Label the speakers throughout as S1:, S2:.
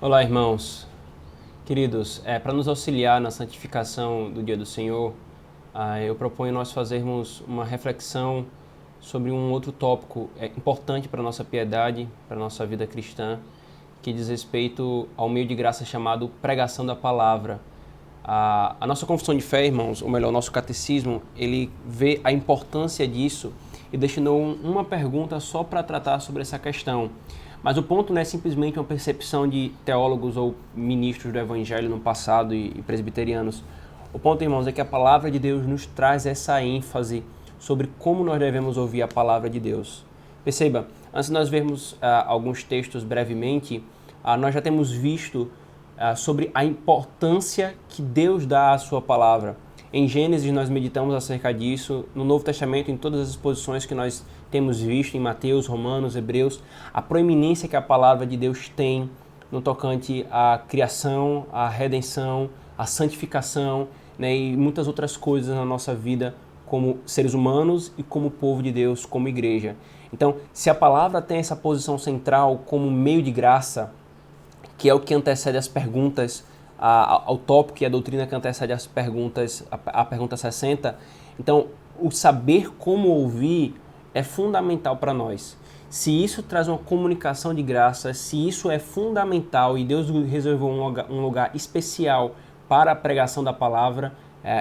S1: Olá, irmãos. Queridos, para nos auxiliar na santificação do dia do Senhor, eu proponho nós fazermos uma reflexão sobre um outro tópico importante para a nossa piedade, para a nossa vida cristã, que diz respeito ao meio de graça chamado pregação da palavra. A nossa confissão de fé, irmãos, ou melhor, o nosso catecismo, ele vê a importância disso e destinou uma pergunta só para tratar sobre essa questão. Mas o ponto não é simplesmente uma percepção de teólogos ou ministros do evangelho no passado e presbiterianos. O ponto, irmãos, é que a palavra de Deus nos traz essa ênfase sobre como nós devemos ouvir a palavra de Deus. Perceba, antes de nós vermos alguns textos brevemente, nós já temos visto sobre a importância que Deus dá à sua palavra. Em Gênesis nós meditamos acerca disso, no Novo Testamento, em todas as exposições que nós temos visto, em Mateus, Romanos, Hebreus, a proeminência que a palavra de Deus tem no tocante à criação, à redenção, à santificação, né, e muitas outras coisas na nossa vida como seres humanos e como povo de Deus, como igreja. Então, se a palavra tem essa posição central como meio de graça, que é o que antecede as perguntas, ao tópico e a doutrina que antecede as perguntas, a pergunta 60. Então, o saber como ouvir é fundamental para nós. Se isso traz uma comunicação de graça, se isso é fundamental e Deus reservou um lugar especial para a pregação da palavra,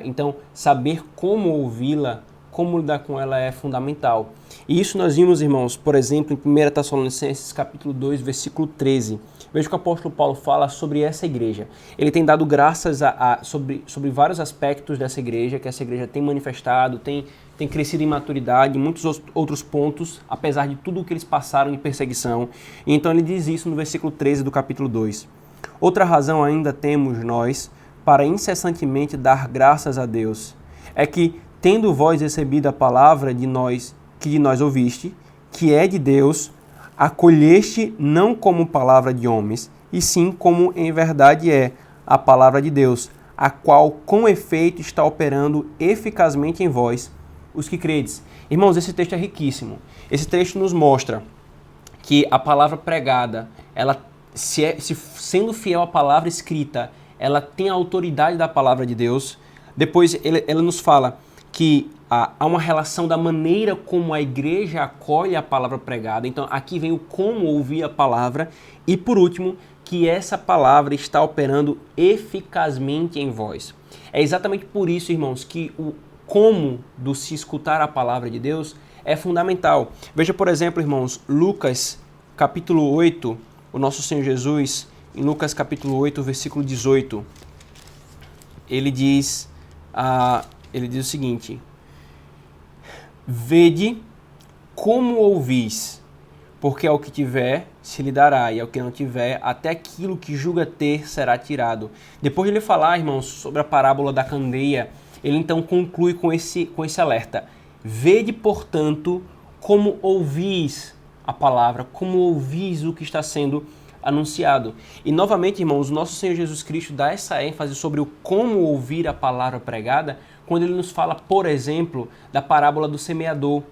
S1: então saber como ouvi-la, como lidar com ela é fundamental. E isso nós vimos, irmãos, por exemplo, em 1 Tessalonicenses capítulo 2, versículo 13. Veja que o apóstolo Paulo fala sobre essa igreja. Ele tem dado graças sobre vários aspectos dessa igreja, que essa igreja tem manifestado, tem crescido em maturidade, em muitos outros pontos, apesar de tudo o que eles passaram de perseguição. E então ele diz isso no versículo 13 do capítulo 2. Outra razão ainda temos nós para incessantemente dar graças a Deus, é que, tendo vós recebido a palavra que de nós ouviste, que é de Deus, acolheste não como palavra de homens, e sim como em verdade é a palavra de Deus, a qual com efeito está operando eficazmente em vós, os que credes. Irmãos, esse texto é riquíssimo. Esse texto nos mostra que a palavra pregada, ela sendo fiel à palavra escrita, ela tem a autoridade da palavra de Deus. Depois ela nos fala que há uma relação da maneira como a igreja acolhe a palavra pregada. Então aqui vem o como ouvir a palavra. E por último, que essa palavra está operando eficazmente em vós. É exatamente por isso, irmãos, que o como do se escutar a palavra de Deus é fundamental. Veja, por exemplo, irmãos, Lucas capítulo 8, o nosso Senhor Jesus, em Lucas capítulo 8, versículo 18, ele diz o seguinte: vede como ouvis, porque ao que tiver se lhe dará, e ao que não tiver, até aquilo que julga ter será tirado. Depois de ele falar, irmãos, sobre a parábola da candeia, ele então conclui com esse alerta: vede, portanto, como ouvis a palavra, como ouvis o que está sendo anunciado. E novamente, irmãos, o nosso Senhor Jesus Cristo dá essa ênfase sobre o como ouvir a palavra pregada, quando ele nos fala, por exemplo, da parábola do semeador.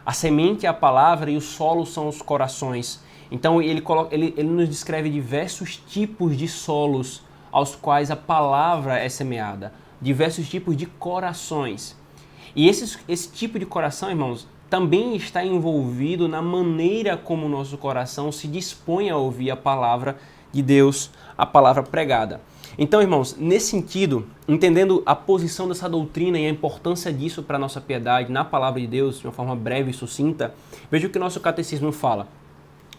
S1: A semente é a palavra e o solo são os corações. Então ele nos descreve diversos tipos de solos aos quais a palavra é semeada, diversos tipos de corações. E esse tipo de coração, irmãos, também está envolvido na maneira como o nosso coração se dispõe a ouvir a palavra de Deus, a palavra pregada. Então, irmãos, nesse sentido, entendendo a posição dessa doutrina e a importância disso para a nossa piedade na palavra de Deus, de uma forma breve e sucinta, veja o que o nosso catecismo fala.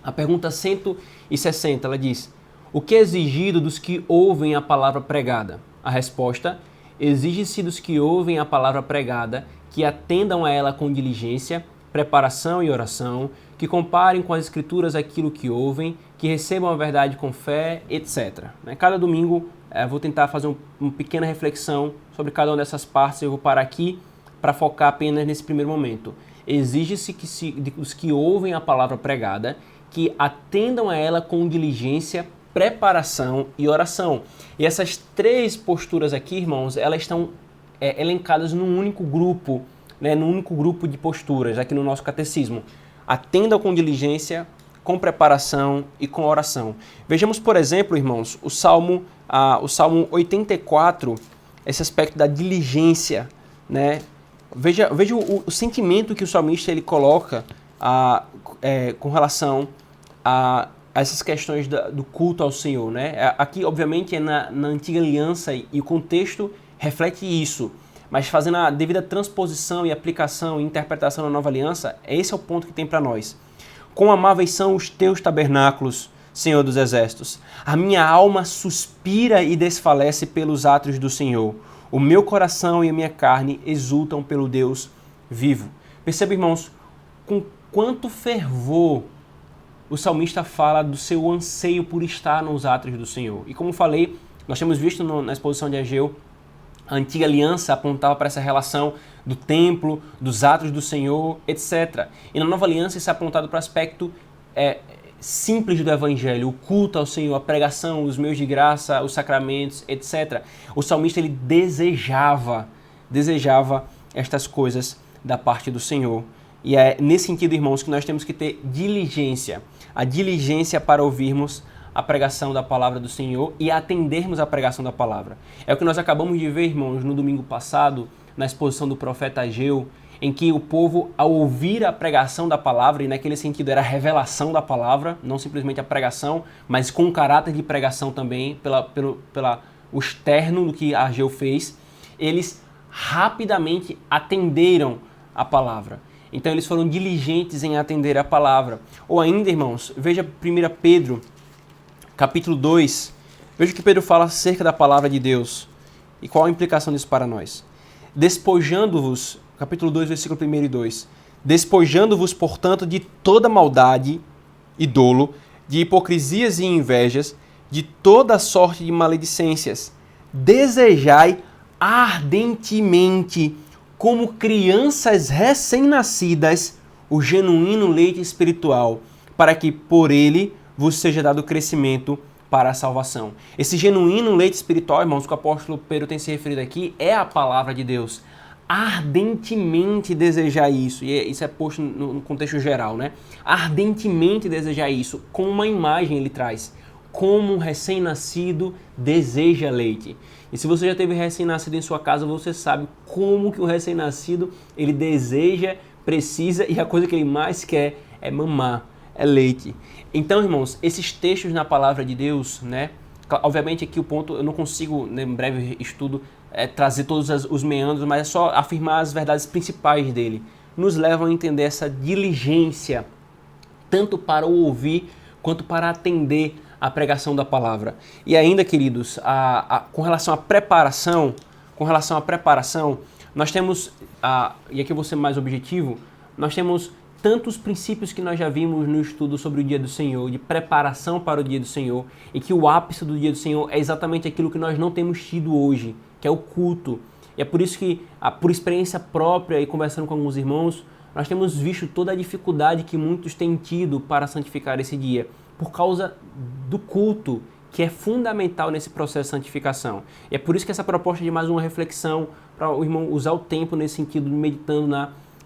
S1: A pergunta 160, ela diz: o que é exigido dos que ouvem a palavra pregada? A resposta: exige-se dos que ouvem a palavra pregada que atendam a ela com diligência, preparação e oração, que comparem com as escrituras aquilo que ouvem, que recebam a verdade com fé, etc. Cada domingo vou tentar fazer uma pequena reflexão sobre cada uma dessas partes. Eu vou parar aqui para focar apenas nesse primeiro momento. Exige-se dos que ouvem a palavra pregada que atendam a ela com diligência, preparação e oração. E essas três posturas aqui, irmãos, elas estão elencadas num único grupo, num único grupo de posturas aqui no nosso catecismo. Atenda com diligência, com preparação e com oração. Vejamos, por exemplo, irmãos, o Salmo 84, esse aspecto da diligência, né? Veja o sentimento que o salmista ele coloca com relação a essas questões do culto ao Senhor, né? Aqui, obviamente, é na antiga aliança e o contexto reflete isso, mas fazendo a devida transposição e aplicação e interpretação da nova aliança, esse é o ponto que tem para nós. Quão amáveis são os teus tabernáculos, Senhor dos exércitos. A minha alma suspira e desfalece pelos átrios do Senhor. O meu coração e a minha carne exultam pelo Deus vivo. Perceba, irmãos, com quanto fervor o salmista fala do seu anseio por estar nos átrios do Senhor. E como falei, nós temos visto na exposição de Ageu, a antiga aliança apontava para essa relação do templo, dos átrios do Senhor, etc. E na nova aliança isso é apontado para o aspecto simples do evangelho, o culto ao Senhor, a pregação, os meios de graça, os sacramentos, etc. O salmista ele desejava estas coisas da parte do Senhor. E é nesse sentido, irmãos, que nós temos que ter diligência. A diligência para ouvirmos a pregação da palavra do Senhor e atendermos a pregação da palavra. É o que nós acabamos de ver, irmãos, no domingo passado, na exposição do profeta Ageu, em que o povo, ao ouvir a pregação da palavra, e naquele sentido era a revelação da palavra, não simplesmente a pregação, mas com caráter de pregação também, o externo do que Ageu fez, eles rapidamente atenderam a palavra. Então eles foram diligentes em atender a palavra. Ou ainda, irmãos, veja 1 Pedro, capítulo 2, veja o que Pedro fala acerca da palavra de Deus e qual a implicação disso para nós. Despojando-vos, capítulo 2, versículo 1 e 2, despojando-vos, portanto, de toda maldade e dolo, de hipocrisias e invejas, de toda sorte de maledicências, desejai ardentemente, como crianças recém-nascidas, o genuíno leite espiritual, para que por ele vos seja dado crescimento para a salvação. Esse genuíno leite espiritual, irmãos, que o apóstolo Pedro tem se referido aqui, é a palavra de Deus. Ardentemente desejar isso, e isso é posto no contexto geral, né? Ardentemente desejar isso, com uma imagem ele traz. Como um recém-nascido deseja leite. E se você já teve recém-nascido em sua casa, você sabe como que o recém-nascido ele deseja, precisa e a coisa que ele mais quer é mamar, é leite. Então, irmãos, esses textos na palavra de Deus, né? Obviamente aqui o ponto, eu não consigo, né, em breve estudo, trazer todos os meandros, mas é só afirmar as verdades principais dele. Nos levam a entender essa diligência, tanto para o ouvir, quanto para atender a pregação da palavra. E ainda, queridos, com relação à preparação, nós temos, e aqui eu vou ser mais objetivo, nós temos tantos princípios que nós já vimos no estudo sobre o dia do Senhor, de preparação para o dia do Senhor, e que o ápice do dia do Senhor é exatamente aquilo que nós não temos tido hoje, que é o culto. E é por isso que, por experiência própria e conversando com alguns irmãos, nós temos visto toda a dificuldade que muitos têm tido para santificar esse dia, por causa do culto, que é fundamental nesse processo de santificação. E é por isso que essa proposta de mais uma reflexão, para o irmão usar o tempo nesse sentido, meditando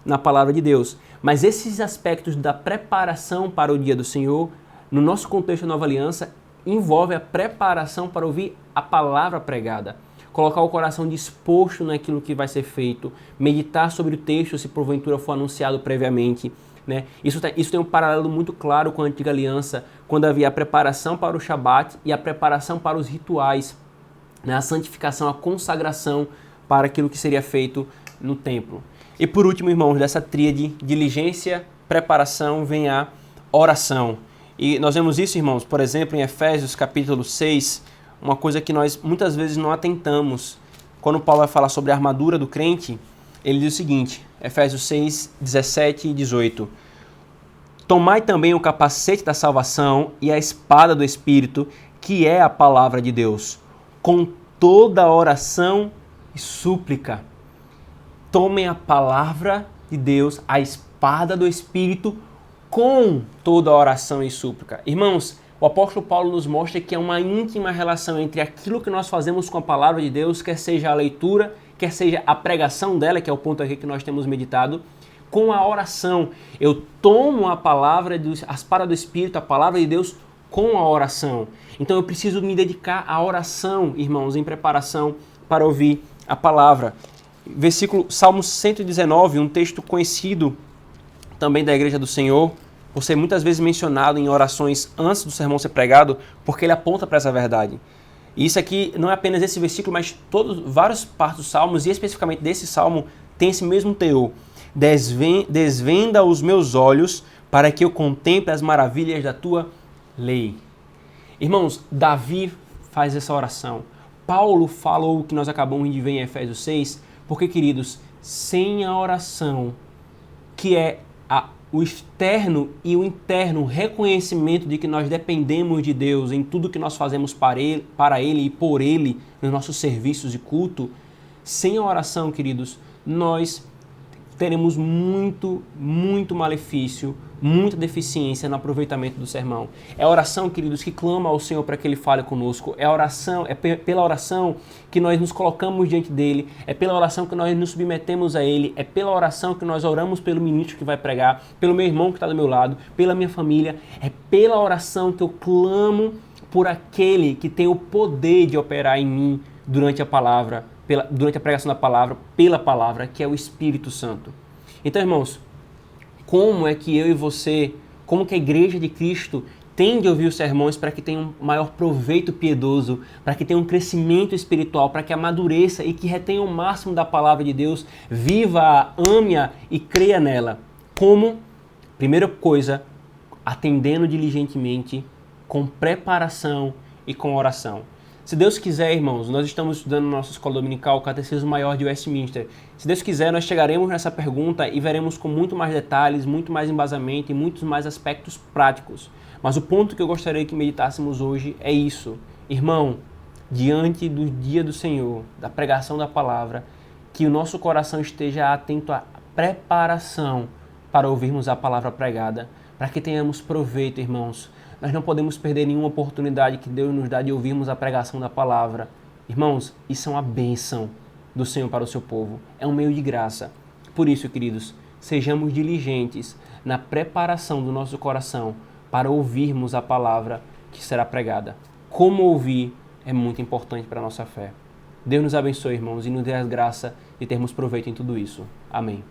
S1: na palavra de Deus. Mas esses aspectos da preparação para o dia do Senhor, no nosso contexto da Nova Aliança, envolve a preparação para ouvir a palavra pregada. Colocar o coração disposto naquilo que vai ser feito, meditar sobre o texto se porventura for anunciado previamente, né? Isso tem um paralelo muito claro com a Antiga Aliança, quando havia a preparação para o Shabat e a preparação para os rituais, né? A santificação, a consagração para aquilo que seria feito no templo. E por último, irmãos, dessa tríade, diligência, preparação, vem a oração. E nós vemos isso, irmãos, por exemplo, em Efésios capítulo 6, uma coisa que nós muitas vezes não atentamos. Quando Paulo vai falar sobre a armadura do crente, ele diz o seguinte, Efésios 6, 17 e 18. Tomai também o capacete da salvação e a espada do Espírito, que é a palavra de Deus, com toda oração e súplica. Tomem a palavra de Deus, a espada do Espírito, com toda oração e súplica. Irmãos, o apóstolo Paulo nos mostra que há uma íntima relação entre aquilo que nós fazemos com a palavra de Deus, quer seja a leitura, quer seja a pregação dela, que é o ponto aqui que nós temos meditado, com a oração. Eu tomo a palavra, a espada do Espírito, a palavra de Deus com a oração. Então eu preciso me dedicar à oração, irmãos, em preparação para ouvir a palavra. Salmo 119, um texto conhecido também da Igreja do Senhor, por ser muitas vezes mencionado em orações antes do sermão ser pregado, porque ele aponta para essa verdade. E isso aqui não é apenas esse versículo, mas várias partes dos salmos, e especificamente desse salmo, tem esse mesmo teor. Desvenda os meus olhos para que eu contemple as maravilhas da tua lei. Irmãos, Davi faz essa oração. Paulo falou o que nós acabamos de ver em Efésios 6, porque, queridos, sem a oração, que é o externo e o interno reconhecimento de que nós dependemos de Deus em tudo que nós fazemos para Ele e por Ele nos nossos serviços de culto, sem a oração, queridos, nós teremos muito malefício, muita deficiência no aproveitamento do sermão. É a oração, queridos, que clama ao Senhor para que Ele fale conosco. É pela oração que nós nos colocamos diante dEle. É pela oração que nós nos submetemos a Ele. É pela oração que nós oramos pelo ministro que vai pregar, pelo meu irmão que está do meu lado, pela minha família. É pela oração que eu clamo por aquele que tem o poder de operar em mim durante a palavra, durante a pregação da palavra, pela palavra, que é o Espírito Santo. Então, irmãos, como é que eu e você, como que a Igreja de Cristo tem de ouvir os sermões para que tenha um maior proveito piedoso, para que tenha um crescimento espiritual, para que amadureça e que retenha o máximo da palavra de Deus, viva-a, ame-a e creia nela? Como? Primeira coisa, atendendo diligentemente, com preparação e com oração. Se Deus quiser, irmãos, nós estamos estudando na nossa escola dominical o Catecismo Maior de Westminster. Se Deus quiser, nós chegaremos nessa pergunta e veremos com muito mais detalhes, muito mais embasamento e muitos mais aspectos práticos. Mas o ponto que eu gostaria que meditássemos hoje é isso. Irmão, diante do dia do Senhor, da pregação da palavra, que o nosso coração esteja atento à preparação para ouvirmos a palavra pregada, para que tenhamos proveito, irmãos. Nós não podemos perder nenhuma oportunidade que Deus nos dá de ouvirmos a pregação da palavra. Irmãos, isso é uma bênção do Senhor para o seu povo. É um meio de graça. Por isso, queridos, sejamos diligentes na preparação do nosso coração para ouvirmos a palavra que será pregada. Como ouvir é muito importante para a nossa fé. Deus nos abençoe, irmãos, e nos dê a graça de termos proveito em tudo isso. Amém.